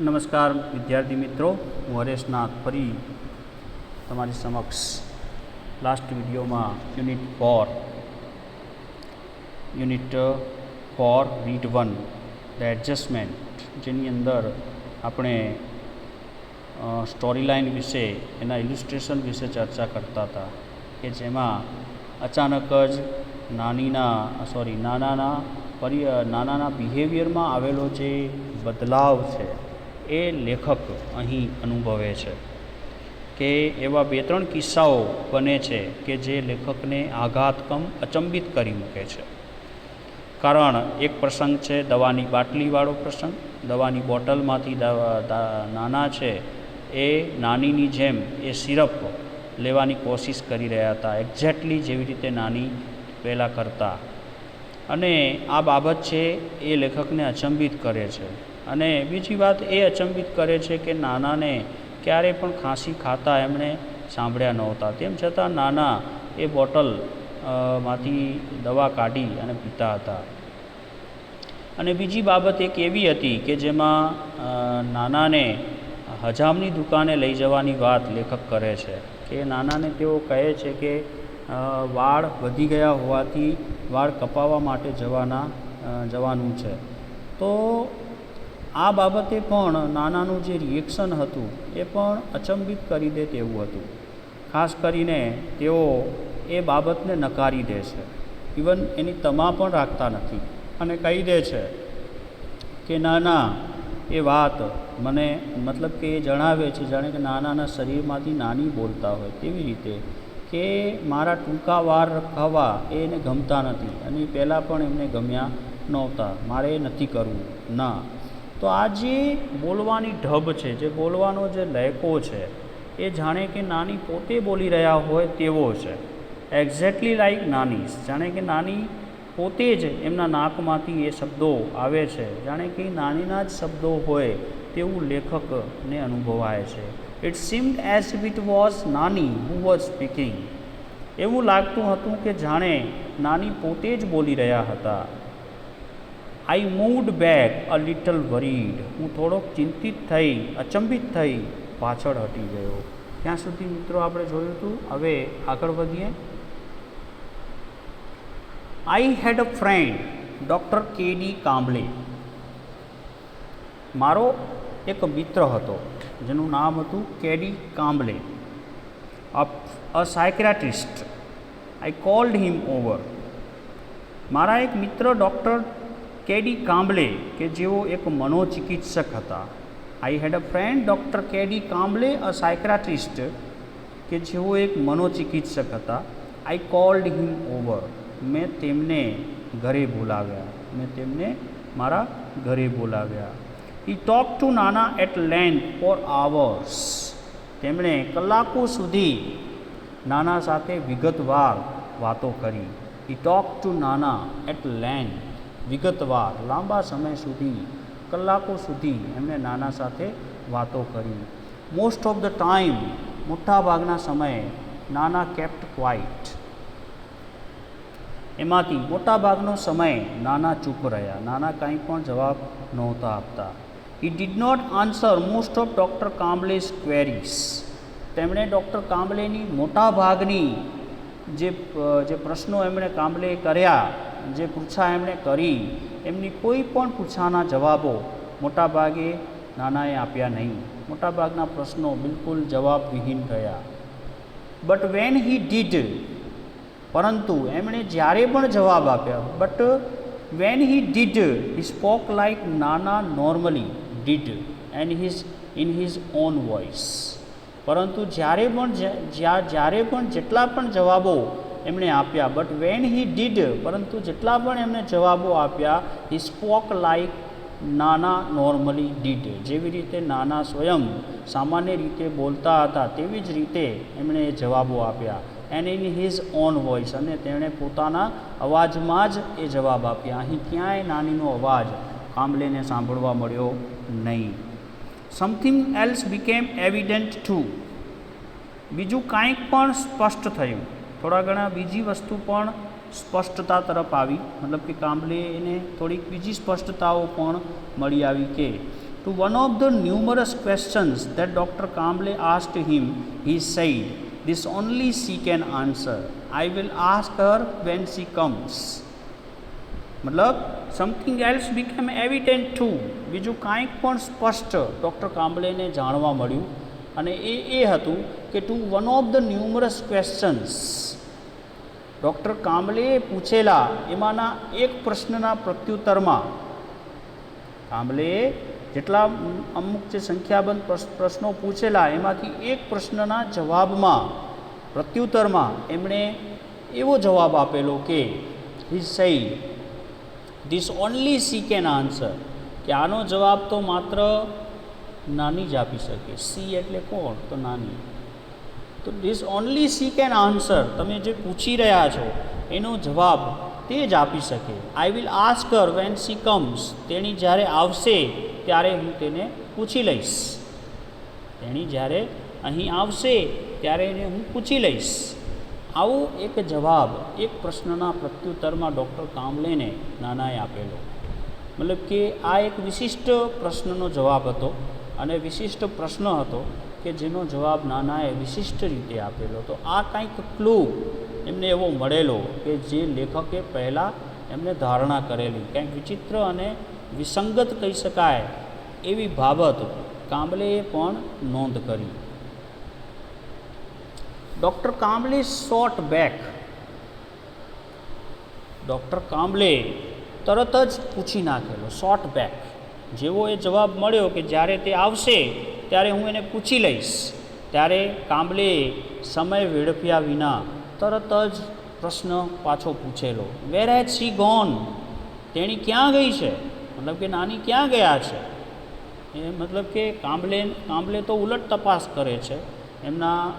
નમસ્કાર વિદ્યાર્થી મિત્રો, હું હરેશ નાથ ફરી તમારી સમક્ષ લાસ્ટ વિડીયોમાં યુનિટ 4 રીડ 1 ધ એડજસ્ટમેન્ટ, જેની અંદર આપણે સ્ટોરી લાઇન વિશે, એના ઇલિસ્ટ્રેશન વિશે ચર્ચા કરતા હતા કે જેમાં અચાનક જ નાનાના બિહેવિયરમાં આવેલો જે બદલાવ છે એ લેખક અહીં અનુભવે છે કે એવા 2-3 કિસ્સાઓ બને છે કે જે લેખકને આઘાતકમ અચંબિત કરી મૂકે છે. કારણ એક પ્રસંગ છે દવાની બાટલીવાળો પ્રસંગ. દવાની બોટલમાંથી નાના છે એ નાનીની જેમ એ સિરપ લેવાની કોશિશ કરી રહ્યા હતા, એક્ઝેક્ટલી જેવી રીતે નાની પહેલાં કરતા. અને આ બાબત છે એ લેખકને અચંબિત કરે છે. અને બીજી વાત એ અચંબિત કરે છે કે નાનાને ક્યારેય પણ ખાંસી ખાતા એમણે સાંભળ્યા નહોતા, તેમ છતાં નાના એ બોટલ માંથી દવા કાઢી અને પીતા હતા. અને બીજી બાબત એક એવી હતી કે જેમાં નાનાને હજામની દુકાને લઈ જવાની વાત લેખક કરે છે કે નાનાને તેઓ કહે છે કે વાળ વધી ગયા હોવાથી વાળ કપાવવા માટે જવાનું છે. તો આ બાબતે પણ નાનાનું જે રિએક્શન હતું એ પણ અચંબિત કરી દે તેવું હતું. ખાસ કરીને તેઓ એ બાબતને નકારી દે છે, ઇવન એની તમા પણ રાખતા નથી અને કહી દે છે કે નાના એ વાત મને મતલબ કે એ જણાવે છે જાણે કે નાનાના શરીરમાંથી નાની બોલતા હોય તેવી રીતે કે મારા ટૂંકા વાળ રખાવવા એ એને ગમતા નથી અને પહેલાં પણ એમને ગમ્યા નહોતા, મારે એ નથી કરવું ના. તો આ જે બોલવાની ઢબ છે, જે બોલવાનો જે લહેકો છે, એ જાણે કે નાની પોતે બોલી રહ્યા હોય તેવો છે. એક્ઝેક્ટલી લાઈક નાની, જાણે કે નાની પોતે જ એમના નાકમાંથી એ શબ્દો આવે છે, જાણે કે નાનીના જ શબ્દો હોય તેવું લેખકને અનુભવાય છે. It seemed as if it was નાની હુ વોઝ સ્પીકિંગ. એવું લાગતું હતું કે જાણે નાની પોતે જ બોલી રહ્યા હતા. I moved back a little worried. હું થોડોક ચિંતિત થઈ, અચંબિત થઈ પાછળ હટી ગયો. ત્યાં સુધી મિત્રો આપણે જોયું હતું. હવે આગળ વધીએ. આઈ હેડ અ ફ્રેન્ડ ડૉક્ટર કે.ડી. કામ્બલે. મારો એક મિત્ર હતો જેનું નામ હતું કે.ડી. કામ્બલે, અ સાયક્રેટિસ્ટ. આઈ કોલ્ડ હિમ ઓવર. મારા એક મિત્ર ડૉક્ટર કે.ડી. કામ્બલે કે જેઓ એક મનોચિકિત્સક હતા. આઈ હેડ અ ફ્રેન્ડ ડૉક્ટર કે.ડી. કામ્બલે, અ સાયક્રેટિસ્ટ, કે જેઓ એક મનોચિકિત્સક હતા. આઈ કોલ્ડ હિમ ઓવર. મેં તેમને મારા ઘરે બોલાવ્યા. હી ટોક ટુ નાના એટ લેન્થ ફોર આવર્સ. તેમણે કલાકો સુધી નાના સાથે વિગતવાર વાતો કરી. હી ટોક ટુ નાના એટ લેન્થ, વિગતવાર, લાંબા સમય સુધી, કલાકો સુધી એમણે નાના સાથે વાતો કરી. મોસ્ટ ઓફ ધ ટાઈમ, મોટાભાગના સમયે નાના કેપ્ટ ક્વાઇટ. એમાંથી મોટાભાગનો સમય નાના ચૂપ રહ્યા. નાના કાંઈ પણ જવાબ નહોતા આપતા. He did not answer most of doctor Kamble's queries. તેમણે ડૉક્ટર કામ્બલેની મોટાભાગની જે પ્રશ્નો એમણે કામ્બલે કર્યા, જે પૂછા એમણે કરી, એમની કોઈ પણ પૂછાના જવાબો મોટાભાગે નાનાએ આપ્યા નહીં. મોટાભાગના પ્રશ્નો બિલકુલ જવાબવિહીન રહ્યા. બટ વેન હી ડીડ, પરંતુ એમણે જ્યારે પણ જવાબ આપ્યા, but when he did he spoke like nana normally did and in his own voice. પરંતુ જ્યારે પણ જેટલા પણ જવાબો એમણે આપ્યા, બટ વેન હી ડીડ, પરંતુ જેટલા પણ એમણે જવાબો આપ્યા, હી spoke like nana normally did. જેવી રીતે નાના સ્વયં સામાન્ય રીતે બોલતા હતા તેવી જ રીતે એમણે એ જવાબો આપ્યા. And in his own voice, અને તેણે પોતાના અવાજમાં જ એ જવાબ આપ્યા. અહીં ક્યાંય નાનીનો અવાજ કામ્બલેને સાંભળવા મળ્યો નહીં. Something else became evident too. બીજું કાંઈક પણ સ્પષ્ટ થયું. થોડા ઘણા બીજી વસ્તુ પણ સ્પષ્ટતા તરફ આવી, મતલબ કે કામ્બલેને થોડીક બીજી સ્પષ્ટતાઓ પણ મળી આવી કે To one of the numerous questions that Dr. Kamble asked him, he said, "This only she can answer. I will ask her when she comes." मतलब something else became evident too, બીજું કાંઈક પણ સ્પષ્ટ ડૉક્ટર કામ્બલેને જાણવા મળ્યું, અને એ હતું કે to one of the numerous questions, doctor કામ્બલેએ પૂછેલા એમાંના એક પ્રશ્નના પ્રત્યુત્તરમાં, કામ્બલેએ જેટલા અમુક જે સંખ્યાબંધ પ્રશ્નો પૂછેલા એમાંથી એક પ્રશ્નના જવાબમાં, પ્રત્યુત્તરમાં એમણે એવો જવાબ આપેલો કે he said, "this only C can answer", કે આનો જવાબ તો માત્ર નાની જ આપી શકે. સી એટલે કોણ? તો નાની. તો this only C can answer, તમે જે પૂછી રહ્યા છો એનો જવાબ તે જ આપી શકે. I will ask her when she comes, તેણી જ્યારે આવશે ત્યારે હું તેને પૂછી લઈશ. તેણી જ્યારે અહીં આવશે ત્યારે એને હું પૂછી લઈશ. આવો એક જવાબ એક પ્રશ્નના પ્રત્યુત્તરમાં ડૉક્ટર કામ્બલેને નાનાએ આપેલો. મતલબ કે આ એક વિશિષ્ટ પ્રશ્નનો જવાબ હતો, અને વિશિષ્ટ પ્રશ્ન હતો કે જેનો જવાબ નાનાએ વિશિષ્ટ રીતે આપેલો. તો આ કંઈક ક્લુ એમને એવો મળેલો કે જે લેખકે પહેલાં એમને ધારણા કરેલી, કંઈક વિચિત્ર અને વિસંગત કહી શકાય એવી બાબત કામ્બલેએ પણ નોંધ કરી. ડૉક્ટર કામ્બલે શોટ બેક, ડૉક્ટર કામ્બલે તરત જ પૂછી નાખેલો, શોટ બેક. જેવો એ જવાબ મળ્યો કે જ્યારે તે આવશે ત્યારે હું એને પૂછી લઈશ, ત્યારે કામ્બલેએ સમય વેડફ્યા વિના તરત જ પ્રશ્ન પાછો પૂછેલો, "વેર હેઝ શી ગોન?" તેણી ક્યાં ગઈ છે? મતલબ કે નાની ક્યાં ગયા છે? એ મતલબ કે કામ્બલે તો ઉલટ તપાસ કરે છે એમના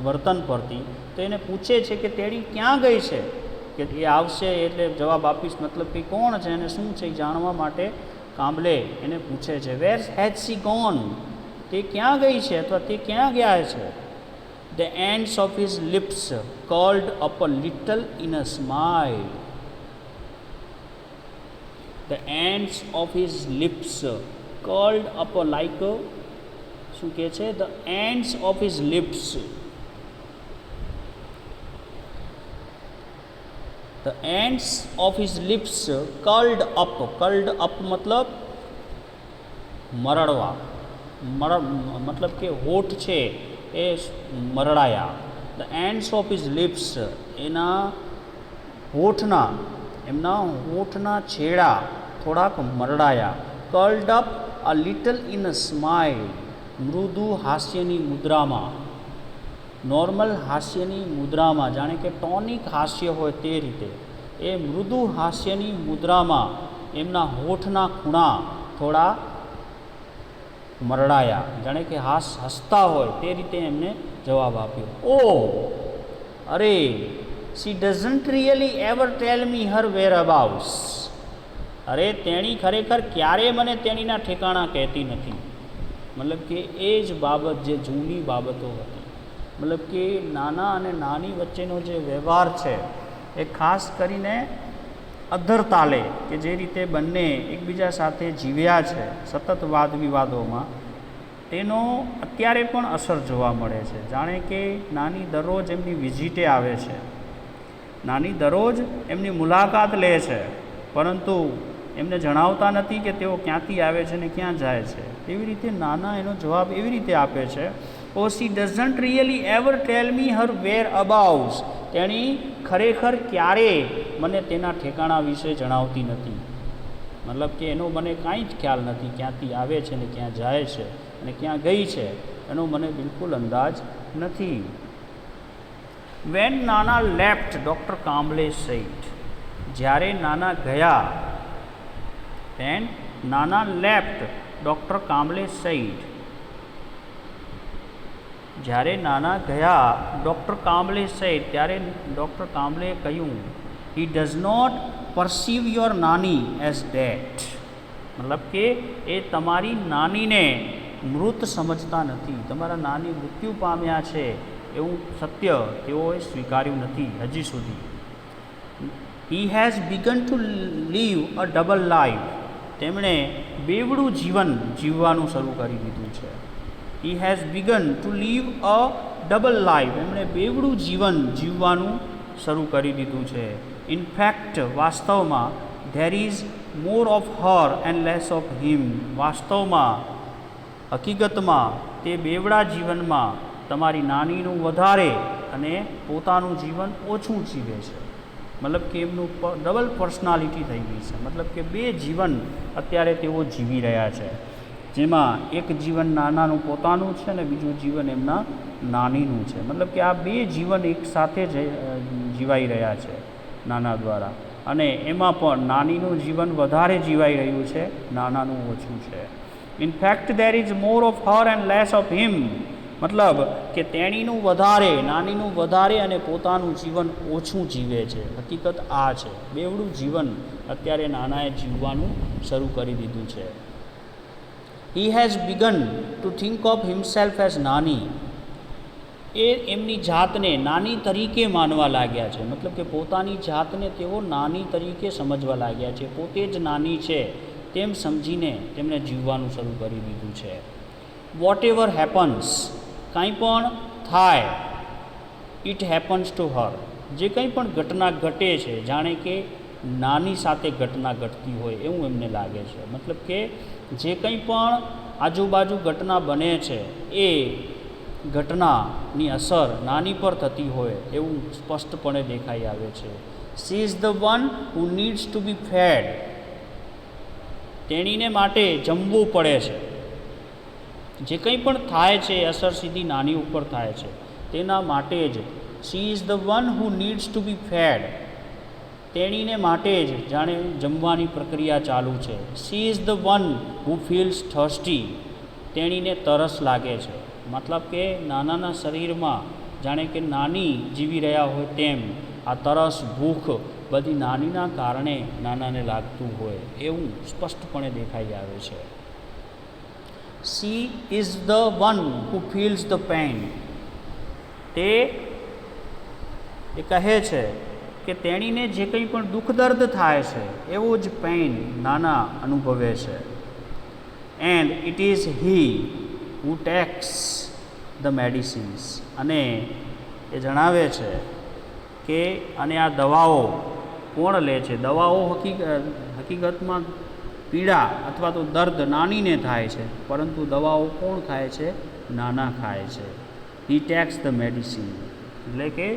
વર્તન પરથી. તો એને પૂછે છે કે તેણી ક્યાં ગઈ છે, કે એ આવશે એટલે જવાબ આપીશ, મતલબ કે કોણ છે અને શું છે એ જાણવા માટે કામ્બલે એને પૂછે છે, "વેર હેઝ શી ગોન?" તે ક્યાં ગઈ છે અથવા તે ક્યાં ગયા છે? The ends of his lips curled up a little in a smile. The ends of his lips curled up like a, શું કહે છે? The ends of his lips. The ends of his lips curled up. Curled up મતલબ મરડવા, મતલબ કે હોઠ છે એ મરડાયા. The ends of his lips, એના હોઠના, એમના હોઠના છેડા થોડાક મરડાયા. Curled up a little in a smile, મૃદુ હાસ્યની મુદ્રામાં, નોર્મલ હાસ્યની મુદ્રામાં, જાણે કે ટોનિક હાસ્ય હોય તે રીતે, એ મૃદુ હાસ્યની મુદ્રામાં એમના હોઠના ખૂણા થોડા મરડાયા, જાણે કે હસતા હોય તે રીતે એમને જવાબ આપ્યો. "ઓ અરે, શી ડઝન્ટ રિયલી એવર ટેલ મી હર વેર અબાઉટ્સ." અરે, તેણી ખરેખર ક્યારેય મને તેણીના ઠેકાણા કહેતી નથી. મતલબ કે એ જ બાબત જે જૂની બાબતો હતી, મતલબ કે નાના અને નાની વચ્ચેનો જે વ્યવહાર છે એ ખાસ કરીને અધર તાલે, કે જે રીતે બંને એકબીજા સાથે જીવ્યા છે સતત વાદ વિવાદોમાં, તેનો અત્યારે પણ અસર જોવા મળે છે. જાણે કે નાની દરરોજ એમની વિઝિટે આવે છે, નાની દરરોજ એમની મુલાકાત લે છે, પરંતુ એમને જણાવતા નથી કે તેઓ ક્યાંથી આવે છે ને ક્યાં જાય છે. તેવી રીતે નાના એનો જવાબ એવી રીતે આપે છે, "ઓ શી ડઝન્ટ રિયલી એવર ટેલ મી હર વેર અબાઉટ્સ." તેણી ખરેખર ક્યારેય મને તેના ઠેકાણા વિશે જણાવતી નથી. મતલબ કે એનો મને કાંઈ જ ખ્યાલ નથી, ક્યાંથી આવે છે ને ક્યાં જાય છે અને ક્યાં ગઈ છે, એનો મને બિલકુલ અંદાજ નથી. "વેન નાના લેફ્ટ," ડૉક્ટર કામ્બલે સેડ, જ્યારે નાના ગયા. વેન નાના લેફ્ટ, ડૉક્ટર કામ્બલે સેડ, જ્યારે નાના ગયા, ડૉક્ટર કામ્બલે સેડ, ત્યારે ડૉક્ટર કામ્બલેએ કહ્યું, "હી ડઝ નોટ પરસીવ યોર નાની એઝ ડેડ." મતલબ કે એ તમારી નાનીને મૃત સમજતા નથી, તમારા નાની મૃત્યુ પામ્યા છે એવું સત્ય તેઓએ સ્વીકાર્યું નથી હજી સુધી. "He has begun to live a double life." તેમણે બેવડું જીવન જીવવાનું શરૂ કરી દીધું છે. He has begun to live a double life. એમણે બેવડું જીવન જીવવાનું શરૂ કરી દીધું છે. ઇનફેક્ટ વાસ્તવમાં there is more of her and less of him. વાસ્તવમાં હકીકતમાં તે બેવડા જીવનમાં તમારી નાનીનું વધારે અને પોતાનું જીવન ઓછું જીવે છે. મતલબ કે એમનું ડબલ પર્સનાલિટી થઈ ગઈ છે. મતલબ કે બે જીવન અત્યારે તેઓ જીવી રહ્યા છે, જેમાં એક જીવન નાનાનું પોતાનું છે અને બીજું જીવન એમના નાનીનું છે. મતલબ કે આ બે જીવન એક સાથે જ જીવાઈ રહ્યા છે નાના દ્વારા, અને એમાં પણ નાનીનું જીવન વધારે જીવાઈ રહ્યું છે, નાનાનું ઓછું છે. In fact there is more of her and less of him. મતલબ કે તેણીનું વધારે, નાનીનું વધારે અને પોતાનું જીવન ઓછું જીવે છે. હકીકત આ છે. બેવડું જીવન અત્યારે નાનાએ જીવવાનું શરૂ કરી દીધું છે. He has begun two think of himself as નાની. એ એમની જાતને નાની તરીકે માનવા લાગ્યા છે. મતલબ કે પોતાની જાતને તેઓ નાની તરીકે સમજવા લાગ્યા છે. પોતે જ નાની છે તેમ સમજીને તેમણે જીવવાનું શરૂ કરી દીધું છે. વોટ એવર હેપન્સ, કાંઈ પણ થાય, ઇટ હેપન્સ ટુ હર. જે કંઈ પણ ઘટના ઘટે છે જાણે કે નાની સાથે ઘટના ઘટતી હોય એવું એમને લાગે છે. મતલબ કે જે કંઈ પણ આજુબાજુ ઘટના બને છે એ ઘટનાની અસર નાની પર થતી હોય એવું સ્પષ્ટપણે દેખાઈ આવે છે. She is the one who needs to be fed. તેણીને માટે જમવું પડે છે. જે કંઈ પણ થાય છે એ અસર સીધી નાની ઉપર થાય છે, તેના માટે જ she is the one who needs to be fed. તેણીને માટે જ જાણે જમવાની પ્રક્રિયા ચાલુ છે. She is the one who feels thirsty. તેણીને તરસ લાગે છે. મતલબ કે નાનાના શરીરમાં જાણે કે નાની જીવી રહ્યા હોય તેમ આ તરસ, ભૂખ બધી નાનીના કારણે નાનાને લાગતું હોય એવું સ્પષ્ટપણે દેખાઈ આવે છે. She is the one who feels the pain. તે કહે છે કે તેણીને જે કંઈ પણ દુઃખ દર્દ થાય છે એવો જ પેઇન નાના અનુભવે છે. And it is he who tax the medicines. અને એ જણાવે છે કે અને આ દવાઓ કોણ લે છે? દવાઓ હકીકતમાં પીડા અથવા તો દર્દ નાનીને થાય છે, પરંતુ દવાઓ કોણ ખાય છે? નાના ખાય છે. હી ટેક્સ ધ મેડિસિન. એટલે કે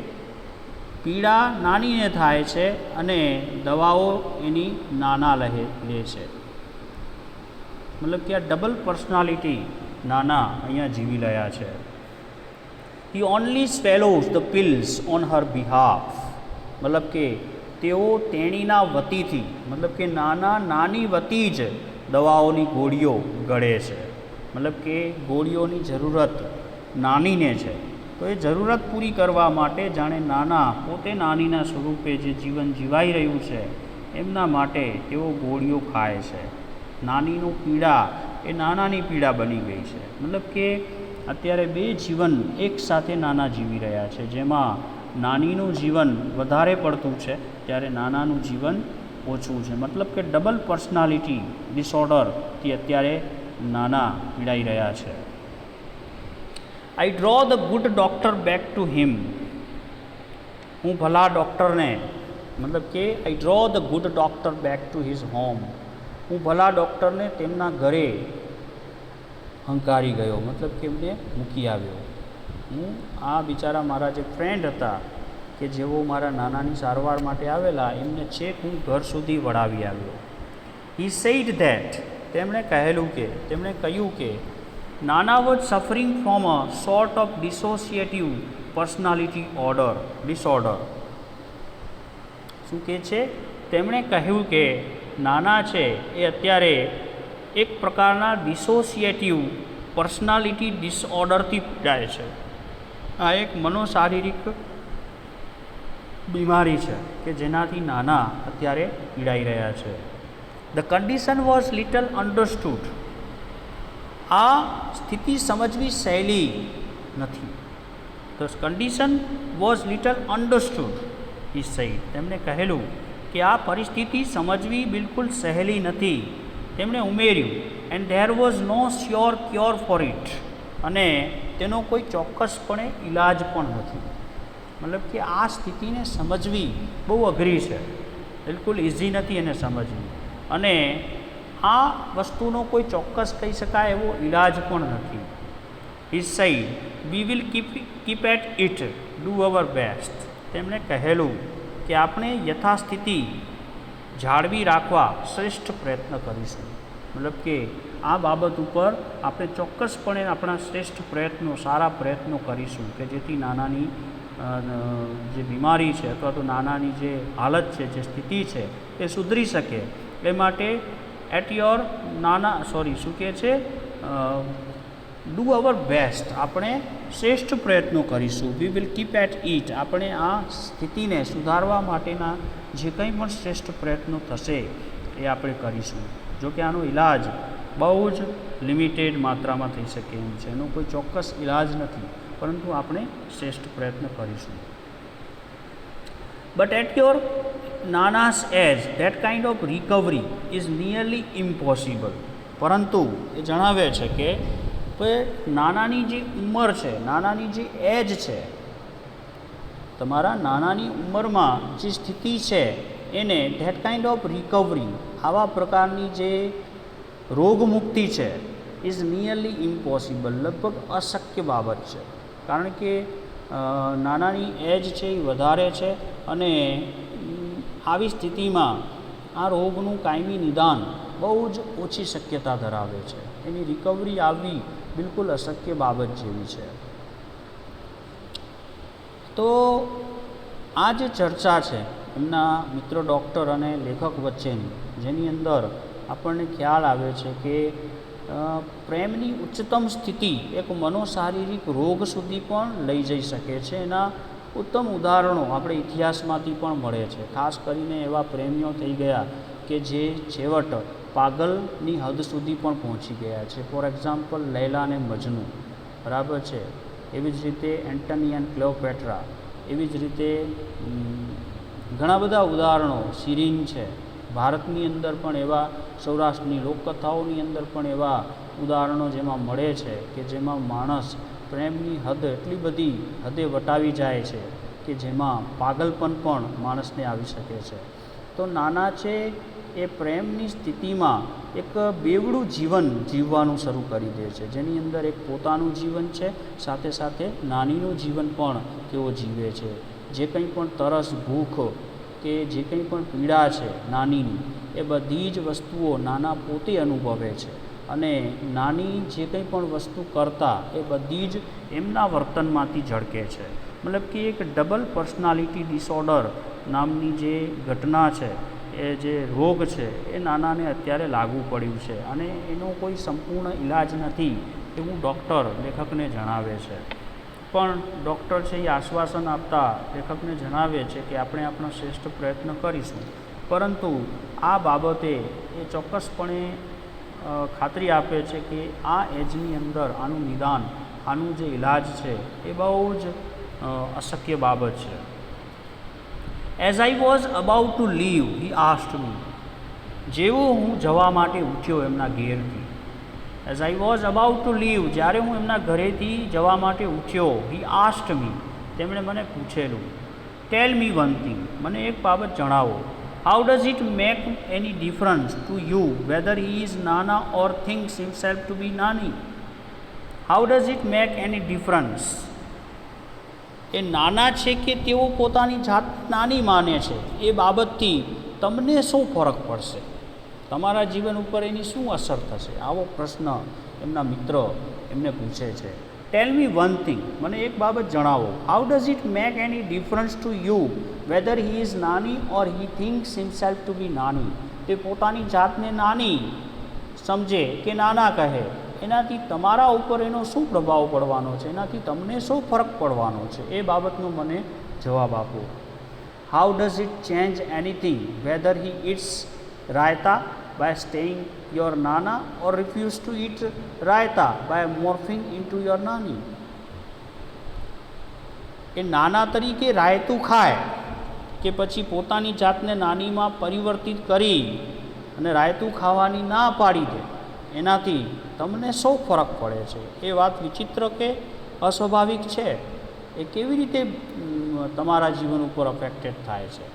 પીડા નાનીને થાય છે અને દવાઓ એની નાના લે છે. મતલબ કે આ ડબલ પર્સનાલિટી નાના અહીંયા જીવી રહ્યા છે. He only swallows the pills on her behalf. મતલબ કે તેઓ તેણીના વતીથી, મતલબ કે નાની વતી જ દવાઓની ગોળીઓ ગળે છે. મતલબ કે ગોળીઓની જરૂરત નાનીને છે, તો એ જરૂરત પૂરી કરવા માટે જાણે નાના પોતે નાનીના સ્વરૂપે જે જીવન જીવાઈ રહ્યું છે એમના માટે તેઓ ગોળીઓ ખાય છે. નાનીનું પીડા એ નાનાની પીડા બની ગઈ છે. મતલબ કે અત્યારે બે જીવન એક સાથે નાના જીવી રહ્યા છે, જેમાં નાનીનું જીવન વધારે પડતું છે ત્યારે નાનાનું જીવન ઓછું છે. મતલબ કે ડબલ પર્સનાલિટી ડિસઓર્ડરથી અત્યારે નાના પીડાઈ રહ્યા છે. I drove the good doctor back to him. હું ભલા ડૉક્ટરને, મતલબ કે I drove the good doctor back to his home. હું ભલા ડૉક્ટરને તેમના ઘરે હંકારી ગયો, મતલબ કે એમને મૂકી આવ્યો. હું આ બિચારા મારા જે ફ્રેન્ડ હતા કે જેઓ મારા નાનાની સારવાર માટે આવેલા, એમને છેક હું ઘર સુધી વળાવી આવ્યો. હી સેઇડ ધેટ. તેમણે કહ્યું કે નાના was suffering from a sort of dissociative personality disorder. શું કહે છે? તેમણે કહ્યું કે નાના છે એ અત્યારે એક પ્રકારના ડિસોસિએટિવ પર્સનાલિટી ડિસઓર્ડરથી પીડાય છે. આ એક મનોશારીરિક બીમારી છે કે જેનાથી નાના અત્યારે પીડાઈ રહ્યા છે. The condition was little understood. આ સ્થિતિ સમજવી સહેલી નથી. The condition was little understood is said. તેમણે કહેલું કે આ પરિસ્થિતિ સમજવી બિલકુલ સહેલી નથી. તેમણે ઉમેર્યું and there was no sure cure for it, અને તેનો કોઈ ચોક્કસપણે ઈલાજ પણ નથી. મતલબ કે આ સ્થિતિને સમજવી બહુ અઘરી છે, બિલકુલ ઇઝી નથી એને સમજવી, અને આ વસ્તુનો કોઈ ચોક્કસ કહી શકાય એવો ઈલાજ પણ નથી. He said we will keep at it, do our best. તેમણે કહેલું કે આપણે યથાસ્થિતિ જાળવી રાખવા શ્રેષ્ઠ પ્રયત્ન કરીશું. મતલબ કે આ બાબત ઉપર આપણે ચોક્કસપણે આપણા શ્રેષ્ઠ પ્રયત્નો, સારા પ્રયત્નો કરીશું કે જેથી નાનાની જે બીમારી છે અથવા તો નાનાની જે હાલત છે, જે સ્થિતિ છે એ સુધરી શકે. એ માટે શું કહે છે, ડુ અવર બેસ્ટ, આપણે શ્રેષ્ઠ પ્રયત્નો કરીશું. We will keep at it, આપણે આ સ્થિતિને સુધારવા માટેના જે કંઈ પણ શ્રેષ્ઠ પ્રયત્નો થશે એ આપણે કરીશું. જો કે આનો ઈલાજ બહુ જ લિમિટેડ માત્રામાં થઈ શકે એમ છે, એનો કોઈ ચોક્કસ ઈલાજ નથી, પરંતુ આપણે શ્રેષ્ઠ પ્રયત્ન કરીશું. But at your nana's age that kind of recovery is nearly impossible. પરંતુ એ જણાવે છે કે નાનાની જે ઉંમર છે, નાનાની જે એજ છે, તમારા નાનાની ઉંમરમાં જે સ્થિતિ છે એને ધેટ કાઇન્ડ ઓફ રિકવરી, આવા પ્રકારની જે રોગમુક્તિ છે, ઇઝ નિયરલી ઇમ્પોસિબલ, લગભગ અશક્ય બાબત છે. કારણ કે નાનાની એજ છે એ વધારે છે, અને આવી સ્થિતિમાં આ રોગનું કાયમી નિદાન બહુ જ ઓછી શક્યતા ધરાવે છે. એની રિકવરી આવવી બિલકુલ અશક્ય બાબત જેવી છે. તો આ જે ચર્ચા છે એમના મિત્ર ડૉક્ટર અને લેખક વચ્ચેની, જેની અંદર આપણને ખ્યાલ આવે છે કે પ્રેમની ઉચ્ચતમ સ્થિતિ એક મનોશારીરિક રોગ સુધી પણ લઈ જઈ શકે છે. એના ઉત્તમ ઉદાહરણો આપણે ઇતિહાસમાંથી પણ મળે છે. ખાસ કરીને એવા પ્રેમીઓ થઈ ગયા કે જે છેવટ પાગલની હદ સુધી પણ પહોંચી ગયા છે. ફોર એક્ઝામ્પલ લૈલા અને મજનુ, બરાબર છે. એવી જ રીતે એન્ટની એન્ડ ક્લિયોપેટ્રા, એવી જ રીતે ઘણા બધા ઉદાહરણો, સિરીન છે. ભારતની અંદર પણ એવા, સૌરાષ્ટ્રની લોકકથાઓની અંદર પણ એવા ઉદાહરણો જેમાં મળે છે કે જેમાં માણસ પ્રેમની હદ એટલી બધી હદે વટાવી જાય છે કે જેમાં પાગલપન પણ માણસને આવી શકે છે. તો નાના છે એ પ્રેમની સ્થિતિમાં એક બેવડું જીવન જીવવાનું શરૂ કરી દે છે, જેની અંદર એક પોતાનું જીવન છે, સાથે સાથે નાનીનું જીવન પણ તેઓ જીવે છે. જે કંઈ પણ તરસ, ભૂખ કે જે કંઈ પણ પીડા છે નાનીની, એ બધી જ વસ્તુઓ નાના પોતે અનુભવે છે, અને નાની જે કંઈ પણ વસ્તુ કરતા એ બધી જ એમના વર્તનમાંથી ઝળકે છે. મતલબ કે એક ડબલ પર્સનાલિટી ડિસઓર્ડર નામની જે ઘટના છે, એ જે રોગ છે, એ નાનાને અત્યારે લાગુ પડ્યું છે, અને એનો કોઈ સંપૂર્ણ ઈલાજ નથી એવું ડૉક્ટર લેખકને જણાવે છે. પણ ડૉક્ટર છે એ આશ્વાસન આપતા લેખકને જણાવે છે કે આપણે આપણો શ્રેષ્ઠ પ્રયત્ન કરીશું, પરંતુ આ બાબતે એ ચોક્કસપણે ખાતરી આપે છે કે આ એજની અંદર આનું નિદાન, આનું જે ઈલાજ છે એ બહુ જ અશક્ય બાબત છે. As I was about to leave he asked me, જેવો હું જવા માટે ઉઠ્યો એમના ઘેરથી, as I was about to leave, જ્યારે હું એમના ઘરેથી જવા માટે ઉઠ્યો, હી આસ્ક્ડ મી, તેમણે મને પૂછેલું, ટેલ મી વન થિંગ, મને એક બાબત જણાવો, how does it make any difference to you whether he is nana or thinks himself to be nani. How does it make any difference, એ નાના છે કે તેઓ પોતાની જાત નાની માને છે, એ બાબતથી તમને શું ફરક પડશે, તમારા જીવન ઉપર એની શું અસર થશે? આવો પ્રશ્ન એમના મિત્ર એમને પૂછે છે. ટેલ મી વન થિંગ, મને એક બાબત જણાવો, how does it make any difference to you whether he is Nani or he thinks himself to be Nani, તે પોતાની જાતને નાની સમજે કે નાના કહે, એનાથી તમારા ઉપર એનો શું પ્રભાવ પડવાનો છે, એનાથી તમને શું ફરક પડવાનો છે, એ બાબતનો મને જવાબ આપો. How does it change anything whether he eats raita by staying your nana or refuse to eat raita by morphing into your nani. એ નાના તરીકે રાયતું ખાય કે પછી પોતાની જાતને નાનીમાં પરિવર્તિત કરી અને રાયતું ખાવાની ના પાડી દે, એનાથી તમને શું ફરક પડે છે? એ વાત વિચિત્ર કે અસ્વાભાવિક છે? એ કેવી રીતે તમારા જીવન ઉપર અફેક્ટેડ થાય છે?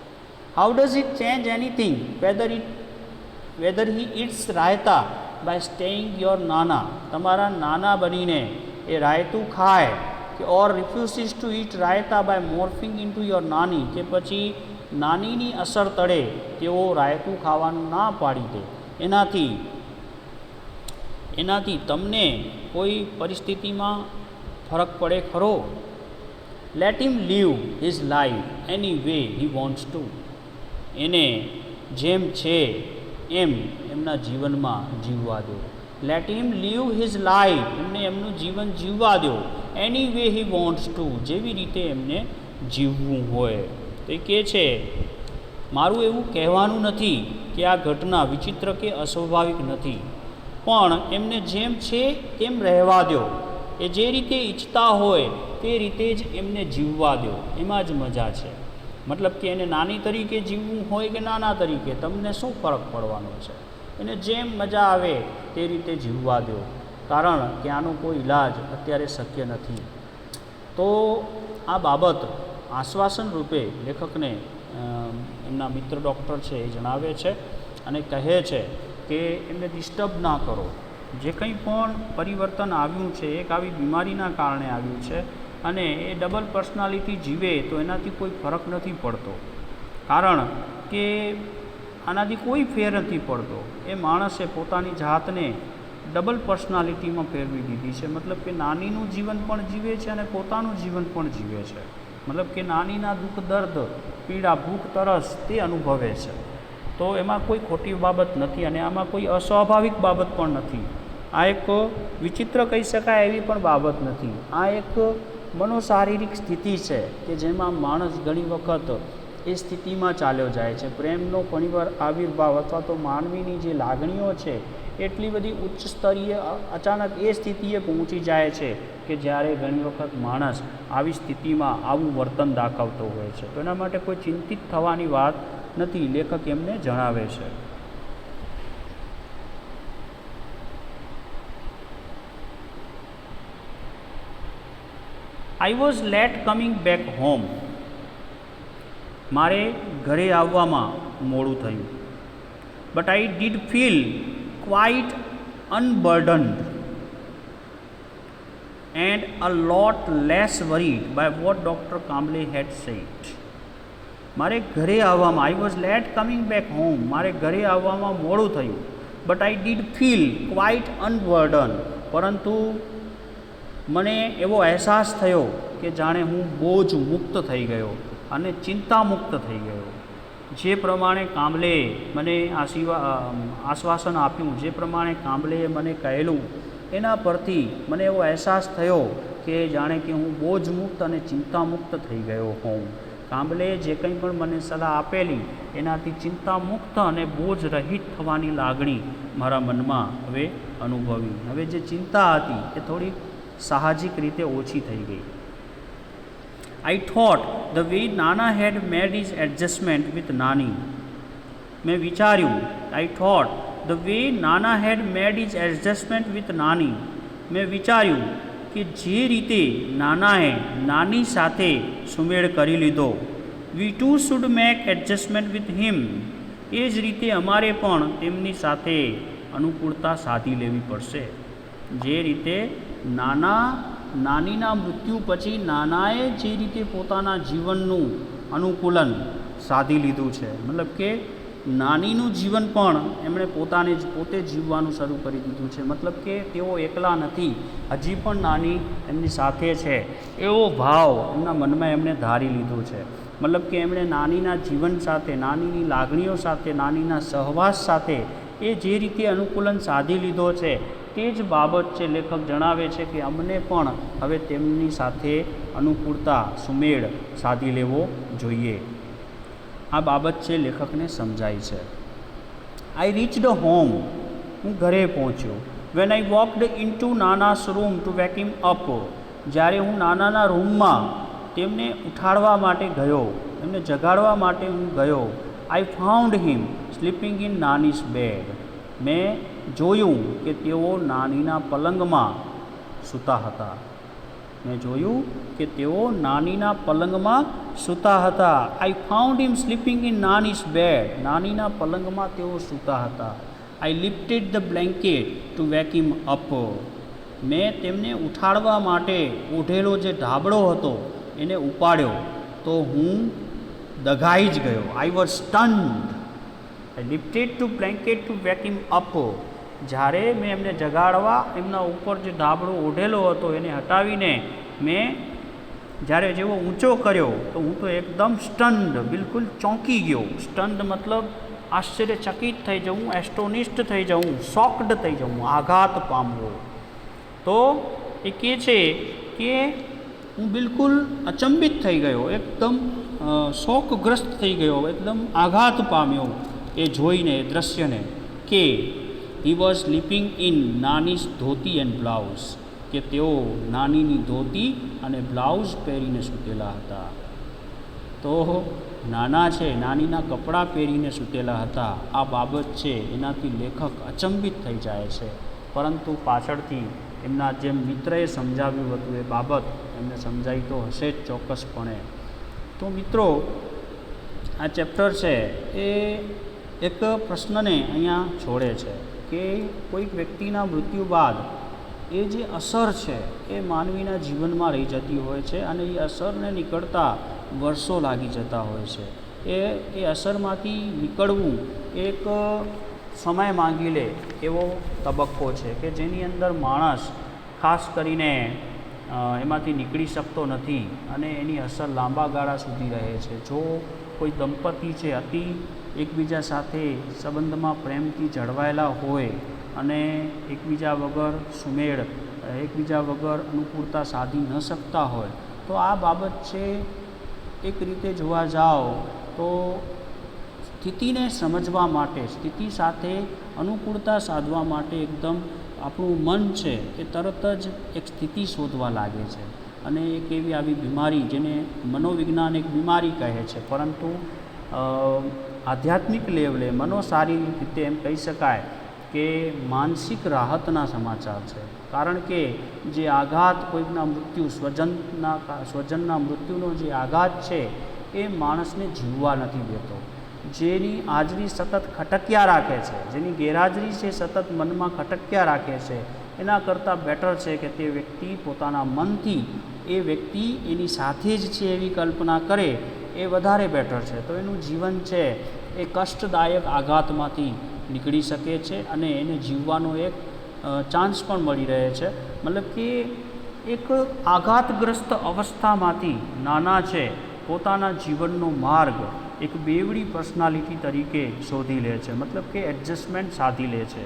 How does it change anything whether he eats raita by staying your nana? તમારા નાના બનીને એ રાયતું ખાય કે or refuses to eat raita by morphing into your nani, કે પછી નાનીની અસર તળે તેઓ રાયતું ખાવાનું ના પાડી દે, એનાથી તમને કોઈ પરિસ્થિતિમાં ફરક પડે ખરો? Let him live his life any way he wants to. એને જેમ છે એમ એમના જીવનમાં જીવવા દો. Let him live his life, એમને એમનું જીવન જીવવા દો. Any way he wants to, જેવી રીતે એમને જીવવું હોય. તો એ કહે છે, મારું એવું કહેવાનું નથી કે આ ઘટના વિચિત્ર કે અસ્વાભાવિક નથી, પણ એમને જેમ છે તેમ રહેવા દો. એ જે રીતે ઈચ્છતા હોય તે રીતે જ એમને જીવવા દો, એમાં જ મજા છે. મતલબ કે એને નાની તરીકે જીવવું હોય કે નાના તરીકે, તમને શું ફરક પડવાનો છે? એને જેમ મજા આવે તે રીતે જીવવા દો, કારણ કે આનો કોઈ ઈલાજ અત્યારે શક્ય નથી. તો આ બાબત આશ્વાસન રૂપે લેખકને એમના મિત્ર ડૉક્ટર છે એ જણાવે છે અને કહે છે કે એમને ડિસ્ટર્બ ના કરો. જે કંઈ પણ પરિવર્તન આવ્યું છે એક આવી બીમારીના કારણે આવ્યું છે, અને એ ડબલ પર્સનાલિટી જીવે તો એનાથી કોઈ ફરક નથી પડતો, કારણ કે આનાથી કોઈ ફેર નથી પડતો. એ માણસે પોતાની જાતને ડબલ પર્સનાલિટીમાં ફેરવી દીધી છે. મતલબ કે નાનીનું જીવન પણ જીવે છે અને પોતાનું જીવન પણ જીવે છે. મતલબ કે નાનીના દુઃખ, દર્દ, પીડા, ભૂખ, તરસ તે અનુભવે છે. તો એમાં કોઈ ખોટી બાબત નથી અને આમાં કોઈ અસ્વાભાવિક બાબત પણ નથી. આ એક વિચિત્ર કહી શકાય એવી પણ બાબત નથી. આ એક મનોશારીરિક સ્થિતિ છે કે જેમાં માણસ ઘણી વખત એ સ્થિતિમાં ચાલ્યો જાય છે. પ્રેમનો ઘણીવાર આવિર્ભાવ અથવા તો માનવીની જે લાગણીઓ છે એટલી બધી ઉચ્ચ સ્તરીય અચાનક એ સ્થિતિએ પહોંચી જાય છે કે જ્યારે ઘણી વખત માણસ આવી સ્થિતિમાં આવું વર્તન દાખવતો હોય છે. તો એના માટે કોઈ ચિંતિત થવાની વાત નથી, લેખક એમને જણાવે છે. I was late coming back home. મારે ઘરે આવવામાં મોડું થયું. But I did feel quite unburdened and a lot less worried by what doctor Kamble had said. મારે ઘરે આવવામાં, I was late coming back home, મારે ઘરે આવવામાં મોડું થયું. But I did feel quite unburden, પરંતુ મને એવો અહેસાસ થયો કે જાણે હું બોજ મુક્ત થઈ ગયો અને ચિંતા મુક્ત થઈ ગયો. જે પ્રમાણે કામ્બલે મને આશ્વાસન આપ્યું, જે પ્રમાણે કામ્બલેએ મને કહેલું, એના પરથી મને એવો અહેસાસ થયો કે જાણે કે હું બોજ મુક્ત અને ચિંતા મુક્ત થઈ ગયો હોઉં. કામ્બલેએ જે કંઈ પણ મને સલાહ આપેલી એનાથી ચિંતા મુક્ત અને બોજ રહિત થવાની લાગણી મારા મનમાં હવે અનુભવી. હવે જે ચિંતા હતી એ થોડી સાહજિક રીતે ઓછી થઈ ગઈ. આઈ થોટ ધ વે નાના હેડ મેડ ઇઝ એડજસ્ટમેન્ટ વિથ નાની. મેં વિચાર્યું, આઈ થોટ ધ વે નાના હેડ મેડ ઇઝ એડજસ્ટમેન્ટ વિથ નાની. મેં વિચાર્યું કે જે રીતે નાનાએ નાની સાથે સુમેળ કરી લીધો, we too should make adjustment with him. એ જ રીતે અમારે પણ તેમની સાથે અનુકૂળતા સાધી લેવી પડશે. જે રીતે નાનીના મૃત્યુ પછી નાનાએ જે રીતે પોતાના જીવનનું અનુકૂલન સાધી લીધું છે, મતલબ કે નાનીનું જીવન પણ એમણે પોતે જીવવાનું શરૂ કરી દીધું છે. મતલબ કે તેઓ એકલા નથી, હજી પણ નાની એમની સાથે છે, એવો ભાવ એમના મનમાં એમણે ધારી લીધો છે. મતલબ કે એમણે નાનીના જીવન સાથે, નાનીની લાગણીઓ સાથે, નાનીના સહવાસ સાથે એ જે રીતે અનુકૂલન સાધી લીધો છે તે જ બાબત છે લેખક જણાવે છે કે અમને પણ હવે તેમની સાથે અનુકૂળતા, સુમેળ સાધી લેવો જોઈએ. આ બાબત છે લેખકને સમજાય છે. I reached home. હું ઘરે પહોંચ્યો. When I walked into nana's room to wake him up. જ્યારે હું નાનાના રૂમમાં તેમને ઉઠાડવા માટે ગયો, એમને જગાડવા માટે હું ગયો, I found him sleeping in Nani's bed. મેં જોયું કે તેઓ નાનીના પલંગમાં સૂતા હતા. મેં જોયું કે તેઓ નાનીના પલંગમાં સૂતા હતા. I found him sleeping in Nani's bed. નાનીના પલંગમાં તેઓ સૂતા હતા. I lifted the blanket to wake him up. મેં તેમને ઉઠાડવા માટે ઓઢેલો જે ધાબળો હતો એને ઉપાડ્યો તો હું દગાઈ જ ગયો. I was stunned. I lifted to blanket to wake him up. જ્યારે મેં એમને જગાડવા એમના ઉપર જે ધાબળો ઓઢેલો હતો એને હટાવીને મેં જ્યારે જેવો ઊંચો કર્યો તો હું તો એકદમ સ્ટન્ડ, બિલકુલ ચોંકી ગયો. સ્ટન્ડ મતલબ આશ્ચર્યચકિત થઈ જવું, એસ્ટોનિસ્ડ થઈ જવું, શોક્ડ થઈ જવું, આઘાત પામવો. તો એ કહે છે કે હું બિલકુલ અચંબિત થઈ ગયો, એકદમ શોકગ્રસ્ત થઈ ગયો, એકદમ આઘાત પામ્યો એ જોઈને, એ દ્રશ્યને, કે he was sleeping in Nani's dhoti and blouse, કે તેઓ નાનીની ધોતી અને બ્લાઉઝ પહેરીને સૂતેલા હતા. તો નાના છે, નાનીના કપડાં પહેરીને સૂતેલા હતા. આ બાબત છે એનાથી લેખક અચંબિત થઈ જાય છે, પરંતુ પાછળથી એમના જેમ મિત્રએ સમજાવ્યું હતું એ બાબત એમને સમજાઈ તો હશે જ ચોક્કસપણે. તો મિત્રો, આ ચેપ્ટર છે એ એક પ્રશ્નને અહીંયા છોડે છે કે કોઈક વ્યક્તિના મૃત્યુ બાદ એ જે અસર છે એ માનવીના જીવનમાં રહી જતી હોય છે અને એ અસરને નીકળતા વર્ષો લાગી જતા હોય છે. એ અસરમાંથી નીકળવું એક સમય માંગી લે એવો તબક્કો છે કે જેની અંદર માણસ ખાસ કરીને એમાંથી નીકળી શકતો નથી અને એની અસર લાંબા ગાળા સુધી રહે છે. જો કોઈ દંપતી છે અતિ એકબીજા સાથે સંબંધમાં પ્રેમથી જળવાયેલા હોય અને એકબીજા વગર સુમેળ, એકબીજા વગર અનુકૂળતા સાધી ન શકતા હોય તો આ બાબત છે એક રીતે જોવા જાઓ તો સ્થિતિને સમજવા માટે, સ્થિતિ સાથે અનુકૂળતા સાધવા માટે એકદમ આપણું મન છે એ તરત જ એક સ્થિતિ શોધવા લાગે છે. અને એક એવી આવી બીમારી જેને મનોવિજ્ઞાન એક બીમારી કહે છે, પરંતુ આધ્યાત્મિક લેવલે મનોશારીરિક રીતે એમ કહી શકાય કે માનસિક રાહતના સમાચાર છે. કારણ કે જે આઘાત, કોઈકના મૃત્યુ, સ્વજનના મૃત્યુનો જે આઘાત છે એ માણસને જીવવા નથી દેતો. જેની હાજરી સતત ખટક્યા રાખે છે, જેની ગેરહાજરી છે સતત મનમાં ખટક્યા રાખે છે, એના કરતાં બેટર છે કે તે વ્યક્તિ પોતાના મનથી એ વ્યક્તિ એની સાથે જ છે એવી કલ્પના કરે, એ વધારે બેટર છે. તો એનું જીવન છે એ કષ્ટદાયક આઘાતમાંથી નીકળી શકે છે અને એને જીવવાનો એક ચાન્સ પણ મળી રહે છે. મતલબ કે એક આઘાતગ્રસ્ત અવસ્થામાંથી નાના છે પોતાના જીવનનો માર્ગ એક બેવડી પર્સનાલિટી તરીકે શોધી લે છે. મતલબ કે એડજસ્ટમેન્ટ સાધી લે છે.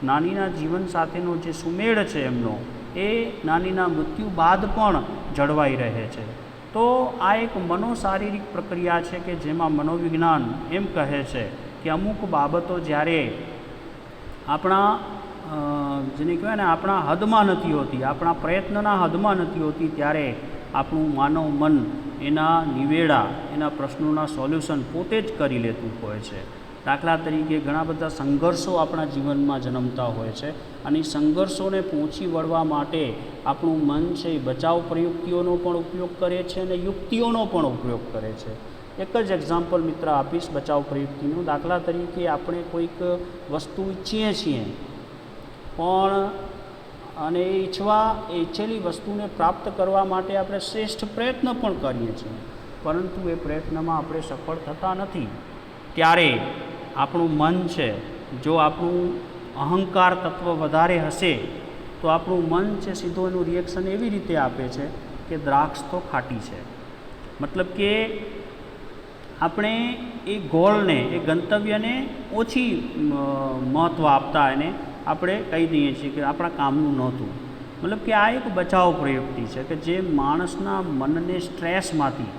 નાનીના જીવન સાથેનો જે સુમેળ છે એમનો એ નાનીના મૃત્યુ બાદ પણ જળવાઈ રહે છે. તો આ એક મનોશારીરિક પ્રક્રિયા છે કે જેમાં મનોવિજ્ઞાન એમ કહે છે કે અમુક બાબતો જ્યારે આપણા જેને કહેવાય ને આપણા હદમાં નથી હોતી, આપણા પ્રયત્નના હદમાં નથી હોતી, ત્યારે આપણું માનવ મન એના નિવેડા, એના પ્રશ્નોના સોલ્યુશન પોતે જ કરી લેતું હોય છે. દાખલા તરીકે ઘણા બધા સંઘર્ષો આપણા જીવનમાં જન્મતા હોય છે અને એ સંઘર્ષોને પહોંચી વળવા માટે આપણું મન છે એ બચાવ પ્રયુક્તિઓનો પણ ઉપયોગ કરે છે અને યુક્તિઓનો પણ ઉપયોગ કરે છે. એક જ એક્ઝામ્પલ મિત્ર આપીશ બચાવ પ્રયુક્તિનું. દાખલા તરીકે આપણે કોઈક વસ્તુ ઈચ્છીએ છીએ પણ અને એ ઈચ્છેલી વસ્તુને પ્રાપ્ત કરવા માટે આપણે શ્રેષ્ઠ પ્રયત્ન પણ કરીએ છીએ, પરંતુ એ પ્રયત્નમાં આપણે સફળ થતા નથી. ત્યારે આપણું મન છે, જો આપણું અહંકાર તત્વ વધારે હશે તો આપણું મન છે સીધો એનું રિએક્શન એવી રીતે આપે છે કે દ્રાક્ષ તો ખાટી છે. મતલબ કે આપણે એ ગોલને, એ ગંતવ્યને ઓછી મહત્ત્વ આપતા એને આપણે કહી દઈએ છીએ કે આપણા કામનું નહોતું. મતલબ કે આ એક બચાવ પ્રયુક્તિ છે કે જે માણસના મનને સ્ટ્રેસમાંથી,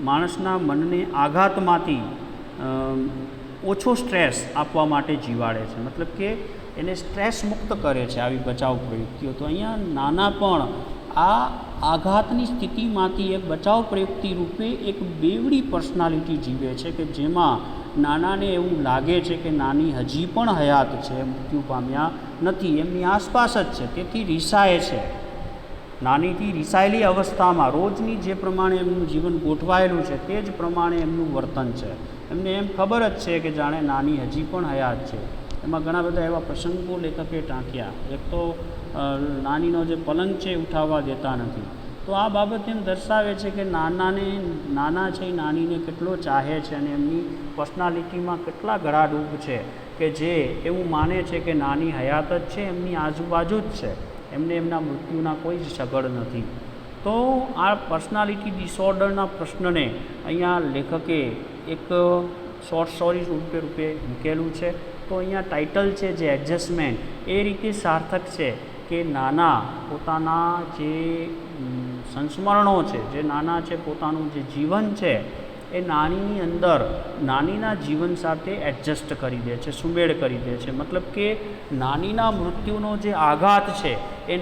માણસના મનને આઘાતમાંથી ઓછો સ્ટ્રેસ આપવા માટે જીવાડે છે. મતલબ કે એને સ્ટ્રેસ મુક્ત કરે છે આવી બચાવ પ્રયુક્તિઓ. તો અહીંયા નાના પણ આ આઘાતની સ્થિતિમાંથી એક બચાવ પ્રયુક્તિ રૂપે એક બેવડી પર્સનાલિટી જીવે છે કે જેમાં નાનાને એવું લાગે છે કે નાની હજી પણ હયાત છે, મૃત્યુ પામ્યા નથી, એમની આસપાસ જ છે, તેથી રીસાય છે. નાનીથી રીસાયેલી અવસ્થામાં રોજની જે પ્રમાણે એમનું જીવન ગોઠવાયેલું છે તે જ પ્રમાણે એમનું વર્તન છે. એમને એમ ખબર જ છે કે જાણે નાની હજી પણ હયાત છે. એમાં ઘણા બધા એવા પ્રસંગો લેખકે ટાંક્યા. એક તો નાનીનો જે પલંગ છે એ ઉઠાવવા દેતા નથી. તો આ બાબત એમ દર્શાવે છે કે નાના છે એ નાનીને કેટલો ચાહે છે અને એમની પર્સનાલિટીમાં કેટલા ગળાડૂબ છે કે જે એવું માને છે કે નાની હયાત જ છે, એમની આજુબાજુ જ છે, એમને એમના મૃત્યુના કોઈ જ સગડ નથી. તો આ પર્સનાલિટી ડિસઓર્ડરના પ્રશ્નને અહીંયા લેખકે એક શોર્ટ સ્ટોરી રૂપે મૂકેલું છે. તો અહીંયા ટાઇટલ છે જે એડજસ્ટમેન્ટ એ રીતે સાર્થક છે કે નાના પોતાના જે સંસ્મરણો છે, જે નાના છે પોતાનું જે જીવન છે એ નાનીની અંદર નાનીના જીવન સાથે એડજસ્ટ કરી દે છે, સુમેળ કરી દે છે. મતલબ કે નાનીના મૃત્યુનો જે આઘાત છે એ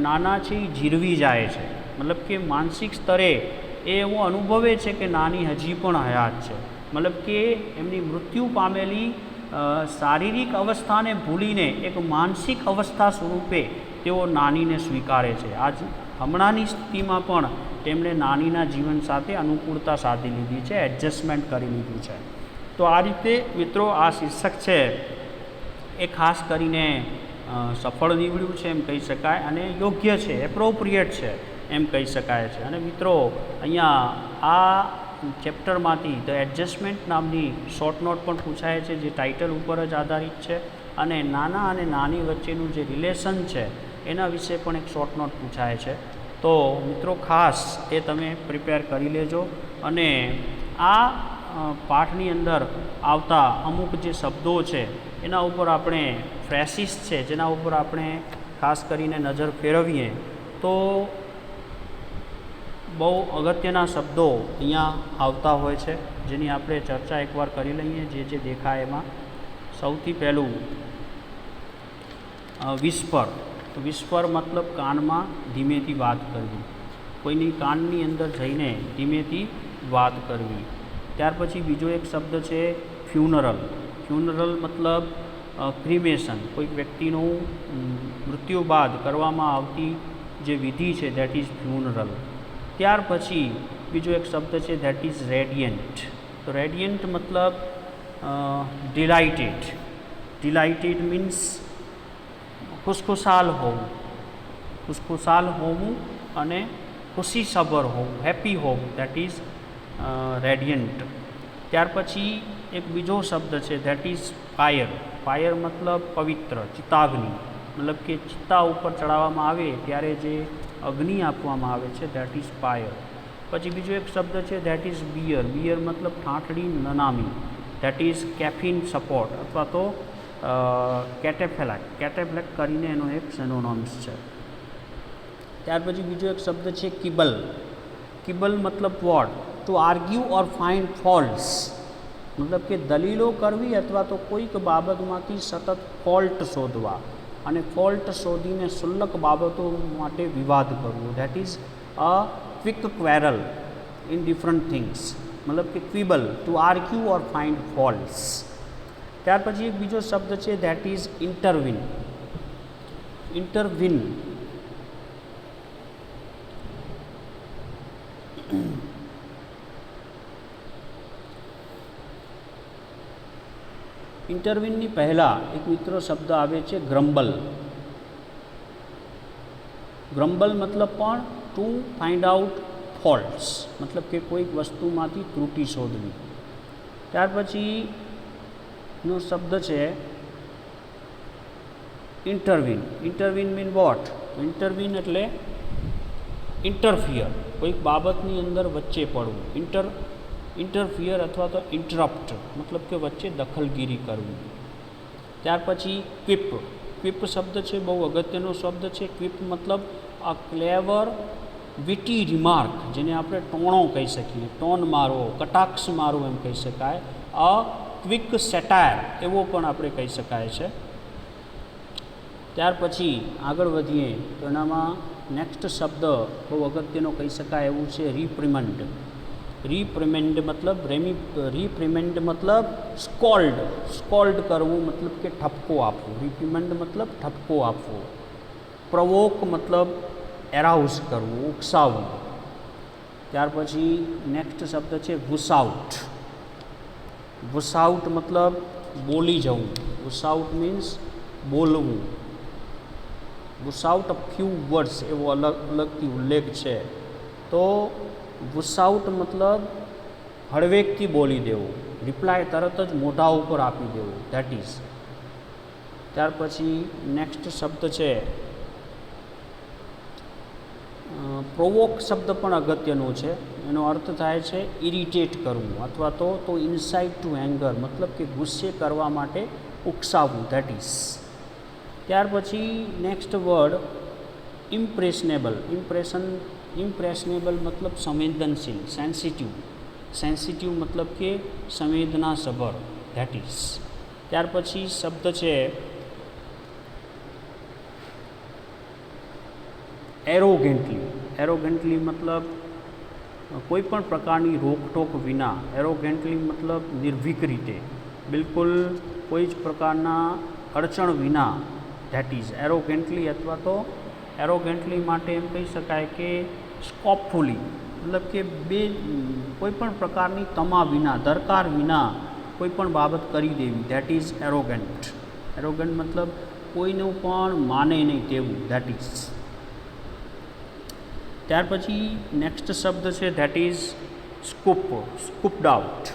નાના છે એ જીરવી જાય છે. મતલબ કે માનસિક સ્તરે એ એવું અનુભવે છે કે નાની હજી પણ હયાત છે. મતલબ કે એમની મૃત્યુ પામેલી શારીરિક અવસ્થાને ભૂલીને એક માનસિક અવસ્થા સ્વરૂપે તેઓ નાનીને સ્વીકારે છે. આજ હમણાંની સ્થિતિમાં પણ તેમણે નાનીના જીવન સાથે અનુકૂળતા સાધી લીધી છે, એડજસ્ટમેન્ટ કરી લીધું છે. તો આ રીતે મિત્રો આ શીર્ષક છે એ ખાસ કરીને સફળ નીવડ્યું છે એમ કહી શકાય અને યોગ્ય છે, એપ્રોપ્રિએટ છે એમ કહી શકાય છે. અને મિત્રો અહીંયા આ ચેપ્ટરમાંથી ધ એડજસ્ટમેન્ટ નામની શોર્ટ નોટ પણ પૂછાય છે જે ટાઇટલ ઉપર જ આધારિત છે અને નાના અને નાની વચ્ચેનું જે રિલેશન છે એના વિશે પણ એક શોર્ટ નોટ પૂછાય છે. તો મિત્રો ખાસ એ તમે પ્રિપેર કરી લેજો અને આ પાઠની અંદર આવતા અમુક જે શબ્દો છે એના ઉપર આપણે ફ્રેસિસ છે જેના ઉપર આપણે ખાસ કરીને નજર ફેરવીએ તો બહુ અગત્યના શબ્દો અહીંયા આવતા હોય છે જેની આપણે ચર્ચા એકવાર કરી લઈએ. જે દેખાય એમાં સૌથી પહેલું વિસ્પર. વિસ્પર મતલબ કાનમાં ધીમેથી વાત કરવી, કોઈની કાનની અંદર જઈને ધીમેથી વાત કરવી. ત્યાર પછી બીજો એક શબ્દ છે ફ્યુનરલ. ફ્યુનરલ મતલબ ક્રિમેશન, કોઈક વ્યક્તિનું મૃત્યુ બાદ કરવામાં આવતી જે વિધિ છે ધેટ ઇઝ ફ્યુનરલ. ત્યાર પછી બીજો એક શબ્દ છે ધેટ ઇઝ રેડિયન્ટ. તો રેડિયન્ટ મતલબ ડિલાઇટેડ. ડિલાઇટેડ મીન્સ ખુશખુશાલ હોવું, ખુશખુશાલ હોવું અને ખુશીસભર હોવું, હેપી હોવું, ધેટ ઇઝ રેડિયન્ટ. ત્યાર પછી એક બીજો શબ્દ છે ધેટ ઇઝ ફાયર. ફાયર મતલબ પવિત્ર, ચિતાગ્નિ. મતલબ કે ચિત્તા ઉપર ચડાવવામાં આવે ત્યારે જે અગ્નિ આપવામાં આવે છે ધેટ ઇઝ ફાયર. પછી બીજો એક શબ્દ છે ધેટ ઇઝ બિયર. બિયર મતલબ ઠાઠડી નનામી, ધેટ ઇઝ કેફિન સપોર્ટ અથવા તો કેટેફેલેક. કેટેફેલેક કરીને એનો એક સિનોનિમ્સ છે. ત્યાર પછી બીજો એક શબ્દ છે કિબલ. કિબલ મતલબ vote? Two argue or find faults. મતલબ કે દલીલો કરવી અથવા તો કોઈક બાબતમાંથી સતત ફોલ્ટ શોધવા અને ફોલ્ટ શોધીને શુલ્લક બાબતો માટે વિવાદ કરવો. That is a quick quarrel in different things. મતલબ કે quibble, to argue or find faults. ત્યાર પછી એક બીજો શબ્દ છે ધેટ ઇઝ ઇન્ટરવિન. ઇન્ટરવિન ઇન્ટરવિનની પહેલાં એક મિત્રો શબ્દ આવે છે ગ્રમ્બલ. ગ્રમ્બલ મતલબ પણ ટુ ફાઇન્ડ આઉટ ફોલ્ટ્સ, મતલબ કે કોઈક વસ્તુમાંથી ત્રુટિ શોધવી. ત્યાર પછીનો શબ્દ છે ઇન્ટરવિન. ઇન્ટરવિન મીન વોટ? ઇન્ટરવિન એટલે ઇન્ટરફિયર, કોઈક બાબતની અંદર વચ્ચે પડવું. ઇન્ટરફિયર અથવા તો ઇન્ટરપ્ટ મતલબ કે વચ્ચે દખલગીરી કરવી. ત્યાર પછી ક્વિપ. ક્વિપ શબ્દ છે બહુ અગત્યનો શબ્દ છે. ક્વિપ મતલબ અ ક્લેવર વિટી રિમાર્ક, જેને આપણે ટોણો કહી શકીએ, ટોન મારવો, કટાક્ષ મારવો એમ કહી શકાય. અ ક્વિક સેટાયર એવો પણ આપણે કહી શકાય છે. ત્યાર પછી આગળ વધીએ તો એનામાં નેક્સ્ટ શબ્દ બહુ અગત્યનો કહી શકાય એવું છે રિપ્રિમન્ડ. रिप्रिमेंड मतलब रिप्रिमेंड मतलब स्कोल्ड करવું मतलब કે ઠપકો આપવો. रिप्रिमेंड मतलब ઠપકો આપવો. પ્રોવોક मतलब એરાઉઝ કરવું, ઉકસાવવું. ત્યાર પછી નેક્સ્ટ શબ્દ છે વુસઆઉટ. વુસઆઉટ मतलब બોલી જવું. વુસઆઉટ મીન્સ બોલવું. વુસઆઉટ અ ફ્યુ વર્ડ્સ એવો અલગથી ઉલ્લેખ છે. તો વુસઆઉટ मतलब હળવેકથી બોલી દેવું. રિપ્લાય તરત જ મોઢા ઉપર આપી દેવું, ધેટ ઇઝ. ત્યાર પછી નેક્સ્ટ શબ્દ છે પ્રોવોક શબ્દ પણ અગત્યનો છે. એનો અર્થ થાય છે ઇરિટેટ કરવું અથવા તો ઇન્સાઇટ ટુ એંગર મતલબ કે ગુસ્સે કરવા માટે ઉકસાવવું, ધેટ ઇઝ. ત્યાર પછી નેક્સ્ટ વર્ડ ઇમ્પ્રેશનેબલ. ઇમ્પ્રેશનેબલ मतलब સંવેદનશીલ, સેન્સિટિવ मतलब કે સંવેદનાસભર, ધેટ ઇઝ. ત્યાર પછી શબ્દ છે એરોગેન્ટલી मतलब કોઈ પણ પ્રકારની રોકટોક વિના. એરોગેન્ટલી मतलब નિર્ભીક રીતે, બિલકુલ કોઈ જ પ્રકારના અડચણ વિના, ધેટ ઇઝ એરોગેન્ટલી. અથવા તો એરોગેન્ટલી માટે એમ કહી શકાય કે સ્કોપફુલી મતલબ કે કોઈ પણ પ્રકારની તમા વિના, દરકાર વિના કોઈ પણ બાબત કરી દેવી, ધેટ ઇઝ એરોગેન્ટ. એરોગેન્ટ मतलब કોઈનું પણ માને નહીં તેવું, ધેટ ઇઝ. ત્યાર પછી નેક્સ્ટ શબ્દ છે ધેટ ઇઝ સ્કૂપ્ડ આઉટ.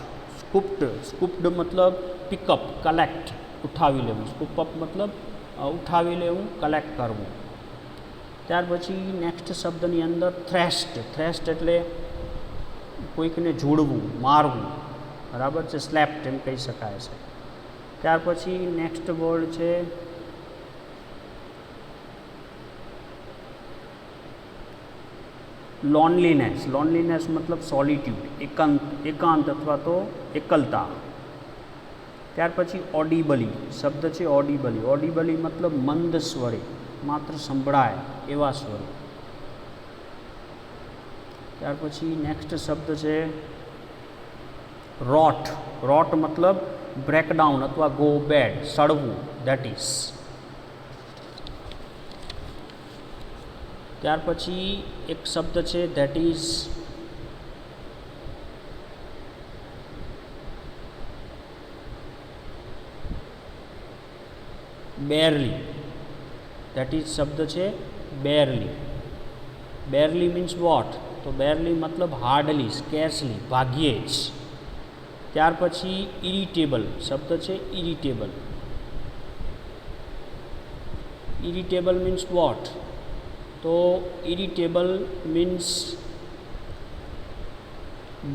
સ્કૂપ્ડ मतलब પિકઅપ, કલેક્ટ, ઉઠાવી લેવું. સ્કૂપ અપ मतलब ઉઠાવી લેવું, કલેક્ટ કરવું. ત્યાર પછી નેક્સ્ટ શબ્દની અંદર થ્રેસ્ટ એટલે કોઈકને જોડવું, મારવું, બરાબર છે, સ્લેપ્ટ એમ કહી શકાય છે. ત્યાર પછી નેક્સ્ટ વર્ડ છે લોનલીનેસ मतलब સોલિટ્યુડ, એકાંત અથવા તો એકલતા. ત્યાર પછી ઓડિબલી શબ્દ છે ઓડિબલી मतलब મંદ સ્વરે, માત્ર સંભળાય એવા સ્વરે. ત્યાર પછી નેક્સ્ટ શબ્દ છે રોટ मतलब બ્રેકડાઉન અથવા ગો બેડ, સડવું, ધેટ ઇઝ. ત્યાર પછી એક શબ્દ છે ધેટ ઇઝ બેરલી. ધેટ ઇઝ શબ્દ છે બેરલી મીન્સ વોટ? તો બેરલી मतलब હાર્ડલી, સ્કેર્સલી, ભાગ્યે જ. ત્યાર પછી ઇરિટેબલ શબ્દ છે ઇરિટેબલ મીન્સ વોટ? તો ઇરિટેબલ મીન્સ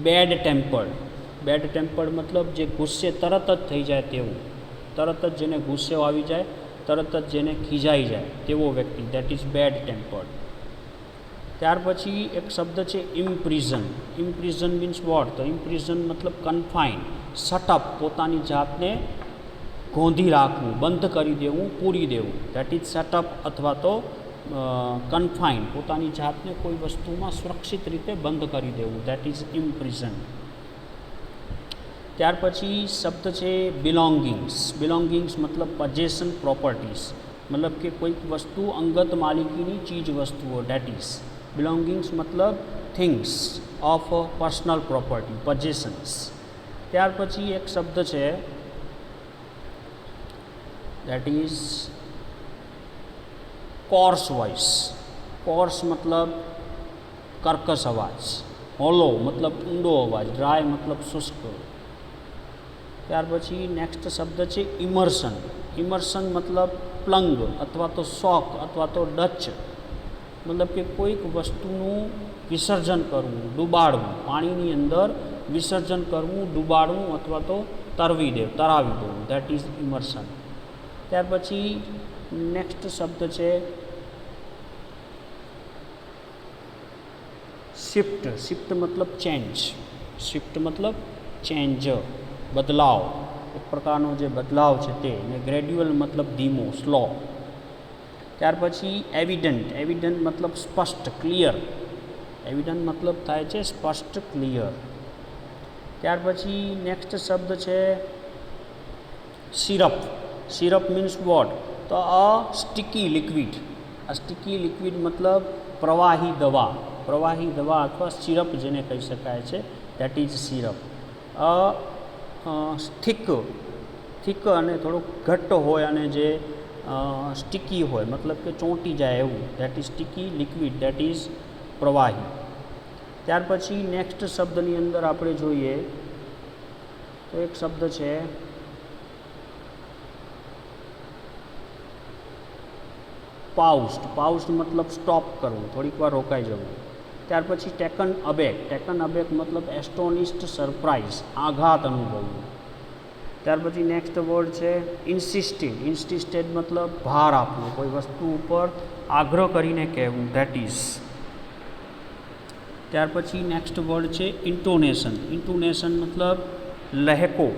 બેડ ટેમ્પર્ડ मतलब જે ગુસ્સે તરત જ થઈ જાય તેવું, તરત જ જેને ગુસ્સે આવી જાય, તરત જ જેને ખીજાઈ જાય તેવો વ્યક્તિ, દેટ ઇઝ બેડ ટેમ્પર્ડ. ત્યાર પછી એક શબ્દ છે ઇમ્પ્રિઝન મીન્સ વોટ? તો ઇમ્પ્રિઝન मतलब કન્ફાઇન, શટઅપ, પોતાની જાતને ગોંધી રાખવું, બંધ કરી દેવું, પૂરી દેવું, દેટ ઇઝ શટઅપ. અથવા તો કન્ફાઇન, પોતાની જાતને કોઈ વસ્તુમાં સુરક્ષિત રીતે બંધ કરી દેવું, દેટ ઇઝ ઇમ્પ્રિઝન. ત્યાર પછી શબ્દ છે બિલોંગિંગ્સ मतलब પજેશન પ્રોપર્ટીઝ, मतलब કે કોઈક વસ્તુ અંગત માલિકીની ચીજ વસ્તુઓ, ડેટ ઇઝ બિલોંગિંગ્સ मतलब થિંગ્સ ઓફ પર્સનલ પ્રોપર્ટી, પજેશન્સ. ત્યાર પછી એક શબ્દ છે દેટ ઇઝ કોર્સ मतलब કર્કશ અવાજ, હોલો मतलब ઊંડો અવાજ, ડ્રાય मतलब શુષ્ક. ત્યાર પછી નેક્સ્ટ શબ્દ છે ઇમર્શન मतलब પ્લંગ અથવા તો શોક અથવા તો ડચ, મતલબ કે કોઈક વસ્તુનું વિસર્જન કરવું, ડૂબાડવું, પાણીની અંદર વિસર્જન કરવું, ડૂબાડવું અથવા તો તરાવી દેવું, દેટ ઇઝ ઇમર્શન. ત્યાર પછી નેક્સ્ટ શબ્દ છે શિફ્ટ मतलब ચેન્જ, બદલાવ, એક પ્રકારનો જે બદલાવ છે તે. ને ગ્રેડ્યુઅલ मतलब ધીમો, સ્લો. ત્યાર પછી એવિડન્ટ मतलब સ્પષ્ટ, ક્લિયર. એવિડન્ટ मतलब થાય છે સ્પષ્ટ, ક્લિયર. ત્યાર પછી નેક્સ્ટ શબ્દ છે સિરપ. Syrup means what? તો અ સ્ટીકી લિક્વિડ. આ સ્ટીકી લિક્વિડ મતલબ પ્રવાહી દવા. પ્રવાહી દવા અથવા સિરપ જેને કહી શકાય છે, દેટ ઇઝ સિરપ. થીક અને થોડુંક ઘટ્ટ હોય અને જે સ્ટીકી હોય મતલબ કે ચોંટી જાય એવું, that is sticky liquid, that is પ્રવાહી. ત્યાર પછી નેક્સ્ટ શબ્દની અંદર આપણે જોઈએ તો એક શબ્દ છે પાઉસ્ડ. પાઉસ્ડ મતલબ સ્ટોપ કરવું, થોડીક વાર રોકાઈ જવું. ત્યાર પછી ટેકન અબેક. ટેકન અબેક મતલબ એસ્ટોનિસ્ડ, સરપ્રાઇઝ, આઘાત અનુભવવું. ત્યાર પછી નેક્સ્ટ વર્ડ છે ઇન્સિસ્ટેડ. ઇન્સિસ્ટેડ મતલબ ભાર આપવું, કોઈ વસ્તુ ઉપર આગ્રહ કરીને કહેવું, ધેટ ઇઝ. ત્યાર પછી નેક્સ્ટ વર્ડ છે ઇન્ટોનેશન. ઇન્ટોનેશન મતલબ લહેકો.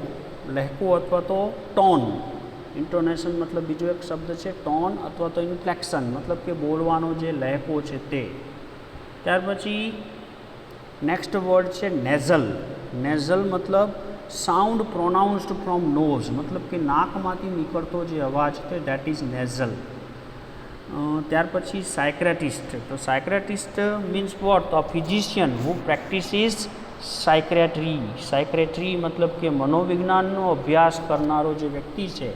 લહેકો અથવા તો ટોન. ઇન્ટોનેશન મતલબ બીજો એક શબ્દ છે ટોન અથવા તો ઇન્ફ્લેક્શન મતલબ કે બોલવાનો જે લહેકો છે તે. ત્યાર પછી નેક્સ્ટ વર્ડ છે નેઝલ. નેઝલ મતલબ સાઉન્ડ પ્રોનાઉન્સ્ડ ફ્રોમ નોઝ, મતલબ કે નાકમાંથી નીકળતો જે અવાજ છે દેટ ઇઝ નેઝલ. ત્યાર પછી સાયક્રેટિસ્ટ. તો સાયક્રેટિસ્ટ મીન્સ વોટ? તો ફિઝિશિયન હુ પ્રેક્ટિસિસ સાયક્રેટરી. સાયક્રેટરી મતલબ કે મનોવિજ્ઞાનનો અભ્યાસ કરનારો જે વ્યક્તિ છે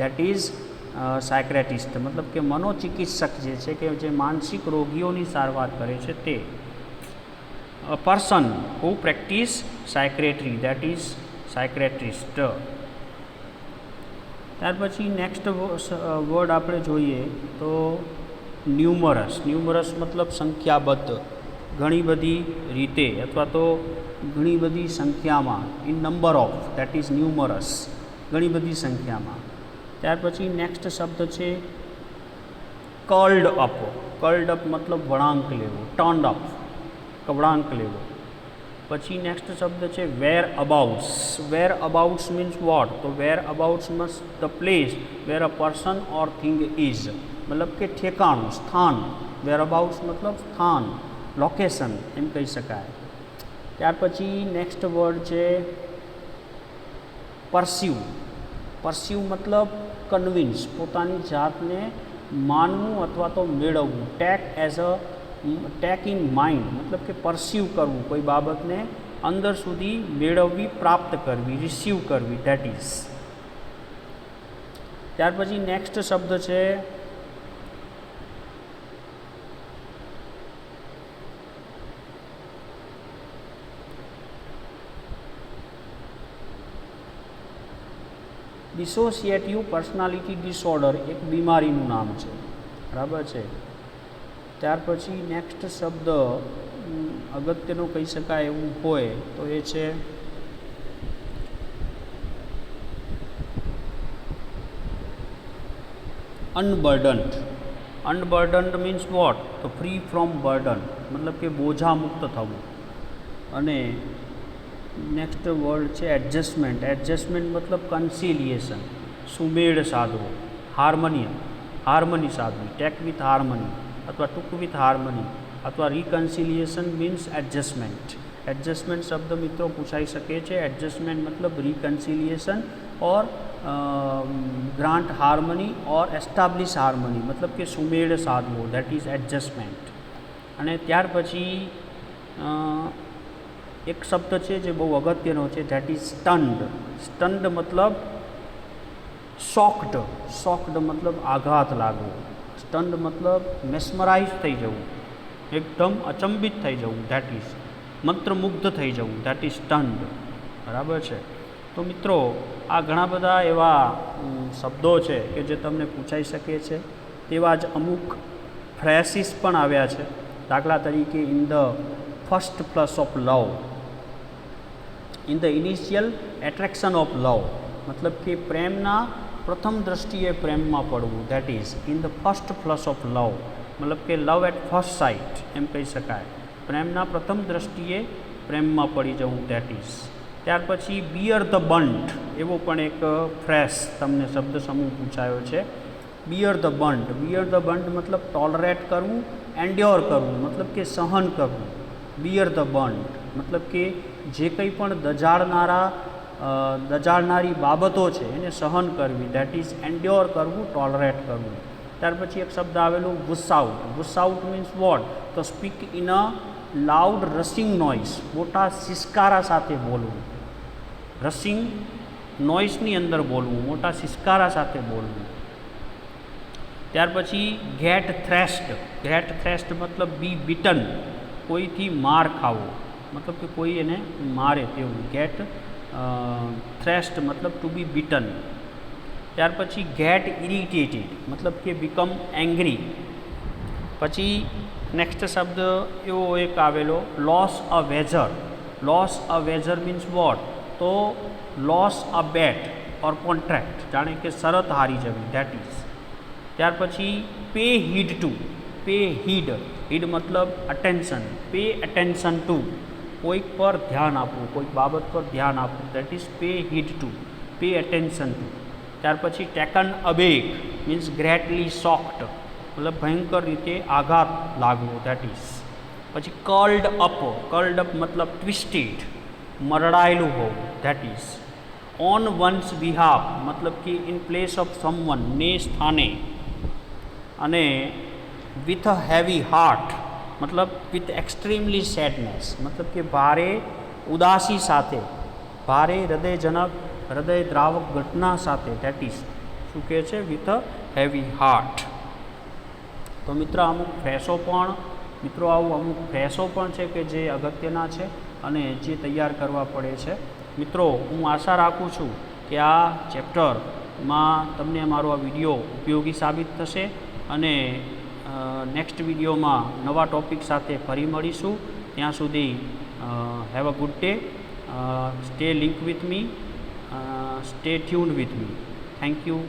દેટ ઇઝ સાયક્રેટિસ્ટ. મતલબ કે મનોચિકિત્સક જે છે કે જે માનસિક રોગીઓની સારવાર કરે છે તે. Person who practise psychiatry, that is psychiatrist. ત્યાર પછી નેક્સ્ટ વર્ડ આપણે જોઈએ તો ન્યુમરસ. ન્યુમરસ મતલબ સંખ્યાબદ્ધ, ઘણી બધી રીતે અથવા તો ઘણી બધી સંખ્યામાં, in number of, that is ન્યુમરસ, ઘણી બધી સંખ્યામાં. ત્યાર પછી નેક્સ્ટ શબ્દ છે કર્લ્ડ અપ. કર્લ્ડ અપ મતલબ વળાંક લેવો, ટર્ન્ડ અપ, વળાંક લેવો. પછી નેક્સ્ટ શબ્દ છે વેર અબાઉટ્સ. વેર અબાઉટ્સ મીન્સ વોટ? તો whereabouts means the place where a person or thing is, મતલબ કે ઠેકાણું, સ્થાન. વેર અબાઉટ્સ મતલબ સ્થાન, લોકેશન એમ કહી શકાય. ત્યાર પછી નેક્સ્ટ વર્ડ છે પરસ્યુ. પરસ્યુ મતલબ કન્વિન્સ, પોતાની જાતને માનવું અથવા તો મેળવવું. ટેક ઇન માઇન્ડ મતલબ કે પરસ્યુ કરવું, કોઈ બાબતને અંદર સુધી મેળવવી, પ્રાપ્ત કરવી, રિસીવ કરવી, ધેટ ઇઝ. ત્યાર પછી નેક્સ્ટ શબ્દ છે ડિસોસિએટિવ પર્સનાલિટી ડિસઓર્ડર. એક બીમારીનું નામ છે, બરાબર છે. ત્યાર પછી નેક્સ્ટ શબ્દ અગત્યનો કહી શકાય એવું હોય તો એ છે અનબર્ડન્ડ. અનબર્ડન્ડ મીન્સ વોટ? તો ફ્રી ફ્રોમ બર્ડન, મતલબ કે બોજા મુક્ત થવું. અને નેક્સ્ટ વર્ડ છે એડજસ્ટમેન્ટ. એડજસ્ટમેન્ટ મતલબ કન્સિલિએશન, સુમેળ સાધવો, હાર્મની સાધવી, ટેક વિથ હાર્મની અથવા ટુક વિથ હાર્મની અથવા રિકન્સિલિએશન મીન્સ એડજસ્ટમેન્ટ. એડજસ્ટમેન્ટ શબ્દ મિત્રો પૂછાઈ શકે છે. એડજસ્ટમેન્ટ મતલબ રિકન્સિલિએશન ઓર ગ્રાન્ટ હાર્મની ઓર એસ્ટાબ્લિશ હાર્મની, મતલબ કે સુમેળ સાધવો, દેટ ઇઝ એડજસ્ટમેન્ટ. અને ત્યાર પછી એક શબ્દ છે જે બહુ અગત્યનો છે, ધેટ ઇઝ સ્ટન્ડ. સ્ટન્ડ મતલબ શોક્ડ. શોક્ડ મતલબ આઘાત લાગવો. સ્ટન્ડ મતલબ મેસ્મરાઇઝ થઈ જવું, એકદમ અચંબિત થઈ જવું, ધેટ ઇઝ મંત્રમુગ્ધ થઈ જવું, ધેટ ઇઝ સ્ટન્ડ. બરાબર છે. તો મિત્રો આ ઘણા બધા એવા શબ્દો છે કે જે તમને પૂછાઈ શકે છે. તેવા જ અમુક ફ્રેસીસ પણ આવ્યા છે. દાખલા તરીકે in the first flush of love, in the initial attraction of લવ, મતલબ કે પ્રેમના પ્રથમ દ્રષ્ટિએ પ્રેમમાં પડવું, that is in the first flush of લવ, મતલબ કે લવ એટ ફર્સ્ટ સાઇટ એમ કહી શકાય. પ્રેમના પ્રથમ દ્રષ્ટિએ પ્રેમમાં પડી જવું, ધેટ ઇઝ. ત્યાર પછી બિયર ધ બન્ટ, એવો પણ એક ફ્રેશ તમને શબ્દ સમૂહ પૂછાયો છે. Bear the brunt. Bear the brunt મતલબ ટોલરેટ કરવું, એન્ડ્યોર કરવું, મતલબ કે સહન કરવું. બિયર ધ બન્ટ મતલબ કે જે કંઈ પણ દજાડનારી બાબતો છે એને સહન કરવી, ધેટ ઇઝ એન્ડ્યોર કરવું, ટોલરેટ કરવું. ત્યાર પછી એક શબ્દ આવેલું ગુસ્સાઉટ. ગુસ્સાઉટ મીન્સ વોટ? તો speak in a loud rushing noise, મોટા સિસકારા સાથે બોલવું. રસિંગ નોઇઝની અંદર બોલવું, મોટા સિસકારા સાથે બોલવું. ત્યાર પછી ગેટ થ્રેસ્ડ. ગેટ થ્રેસ્ડ મતલબ બી બીટન, કોઈથી માર ખાવો, મતલબ કે કોઈ એને મારે તેવું. ગેટ થ્રેસ્ડ મતલબ ટુ બી બીટન. ત્યાર પછી ગેટ ઇરિટેટેડ મતલબ કે બીકમ એંગ્રી. પછી નેક્સ્ટ શબ્દ એવો એક આવેલો lose a wager. Lose a wager means what? તો lose a bet or contract, જાણે કે શરત હારી જવી, ધેટ ઇઝ. ત્યાર પછી pay heed to. Pay heed, heed મતલબ અટેન્શન. પે અટેન્શન ટુ, કોઈક પર ધ્યાન આપવું, કોઈક બાબત પર ધ્યાન આપવું, that is pay heed to, pay attention to. ત્યાર પછી taken aback means greatly shocked, મતલબ ભયંકર રીતે આઘાત લાગવો, ધેટ ઇઝ. પછી કર્લ્ડ અપ. કર્લ્ડ અપ મતલબ ટ્વિસ્ટેડ, મરડાયેલું હોવું, that is. On once behalf મતલબ કે ઇન પ્લેસ ઓફ સમવન, ને સ્થાને. અને વિથ અ હેવી હાર્ટ મતલબ વિથ એક્સ્ટ્રીમલી સેડનેસ, મતલબ કે ભારે ઉદાસી સાથે, ભારે હૃદયજનક, હૃદયદ્રાવક ઘટના સાથે, ધેટ ઇઝ શું કહે છે? With a heavy heart. તો મિત્રો અમુક ફ્રેશો પણ છે કે જે અગત્યના છે અને જે તૈયાર કરવા પડે છે. મિત્રો હું આશા રાખું છું કે આ ચેપ્ટરમાં તમને મારો આ વિડીયો ઉપયોગી સાબિત થશે અને નેક્સ્ટ વિડીયોમાં નવા ટૉપિક સાથે ફરી મળીશું. ત્યાં સુધી have a good day. Stay link with me, stay tuned with me. Thank you.